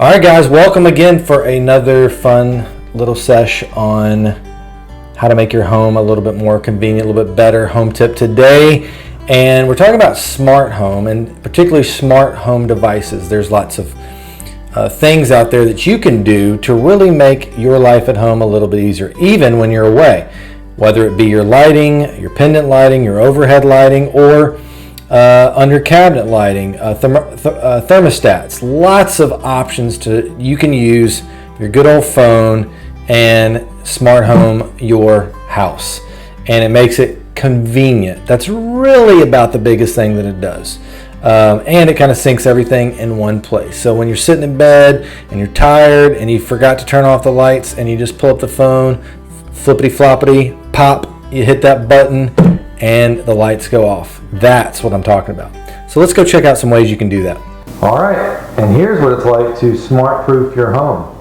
All right, guys, welcome again for another fun little sesh on how to make your home a little bit more convenient, a little bit better home tip today. And we're talking about smart home and particularly smart home devices. There's lots of things out there that you can do to really make your life at home a little bit easier, even when you're away, whether it be your lighting, your pendant lighting, your overhead lighting, or under cabinet lighting, thermostats. Lots of options you can use your good old phone and smart home your house, and it makes it convenient. That's really about the biggest thing that it does. And it kind of syncs everything in one place. So when you're sitting in bed and you're tired and you forgot to turn off the lights and you just pull up the phone, flippity floppity, pop, you hit that button and the lights go off. That's what I'm talking about. So let's go check out some ways you can do that. All right, and here's what it's like to smart-proof your home.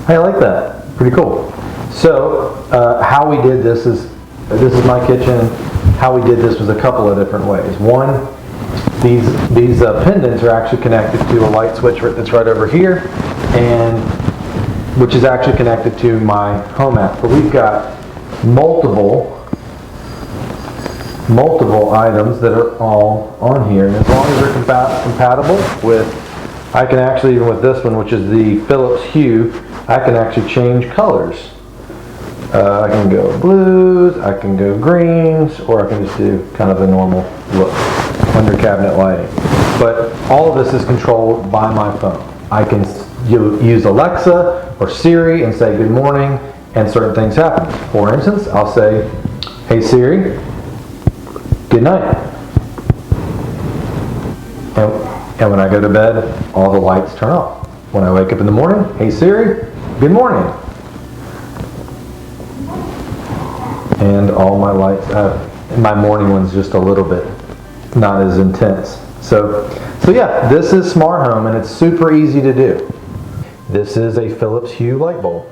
Hey, I like that. Pretty cool. So how we did this is my kitchen. How we did this was a couple of different ways. One, these pendants are actually connected to a light switch that's right over here, and which is actually connected to my home app. But we've got multiple items that are all on here, and as long as they're compatible with, I can actually, even with this one, which is the Philips Hue, I can actually change colors. I can go blues, I can go greens, or I can just do kind of a normal look under cabinet lighting. But all of this is controlled by my phone. I can use Alexa or Siri and say good morning, and certain things happen. For instance, I'll say, hey Siri, good night. And when I go to bed, all the lights turn off. When I wake up in the morning, hey Siri, good morning. And all my lights, my morning one's just a little bit not as intense. So yeah, this is smart home and it's super easy to do. This is a Philips Hue light bulb.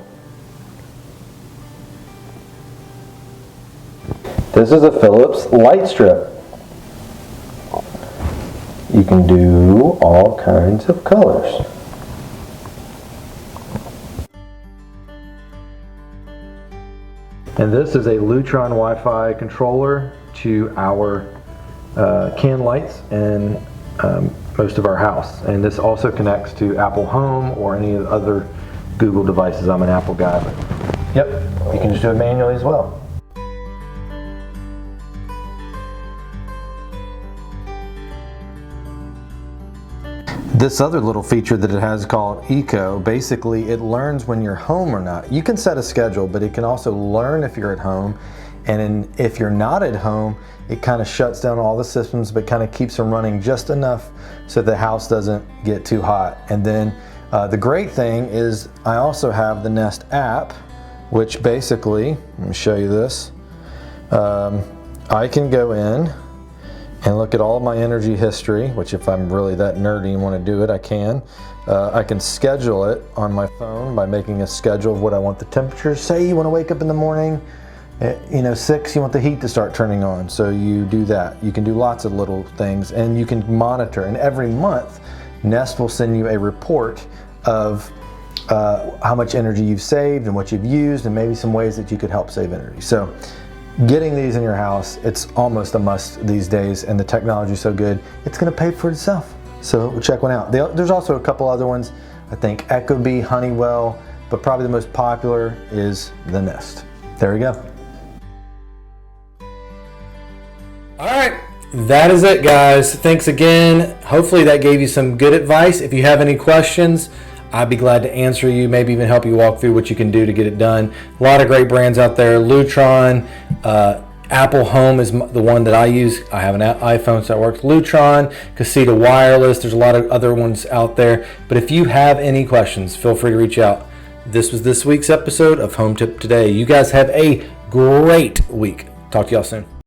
This is a Philips light strip. You can do all kinds of colors. And this is a Lutron Wi-Fi controller to our can lights and most of our house. And this also connects to Apple Home or any of the other Google devices. I'm an Apple guy, but yep, you can just do it manually as well. This other little feature that it has called Eco, basically it learns when you're home or not. You can set a schedule, but it can also learn if you're at home. And if you're not at home, it kind of shuts down all the systems, but kind of keeps them running just enough so the house doesn't get too hot. And then the great thing is I also have the Nest app, which basically, let me show you this. I can go in and look at all of my energy history, which if I'm really that nerdy and want to do it, I can. I can schedule it on my phone by making a schedule of what I want the temperature. Say you want to wake up in the morning, 6, you want the heat to start turning on. So you do that. You can do lots of little things and you can monitor. And every month, Nest will send you a report of how much energy you've saved and what you've used and maybe some ways that you could help save energy. So getting these in your house, it's almost a must these days, and the technology is so good, it's going to pay for itself. So check one out. There's also a couple other ones. I think Ecobee, Honeywell, but probably the most popular is the Nest. There we go. All right, that is it, guys. Thanks again. Hopefully that gave you some good advice. If you have any questions, I'd be glad to answer you, maybe even help you walk through what you can do to get it done. A lot of great brands out there. Lutron, Apple Home is the one that I use. I have an iPhone, so it works. Lutron, Casita Wireless. There's a lot of other ones out there. But if you have any questions, feel free to reach out. This was this week's episode of Home Tip Today. You guys have a great week. Talk to y'all soon.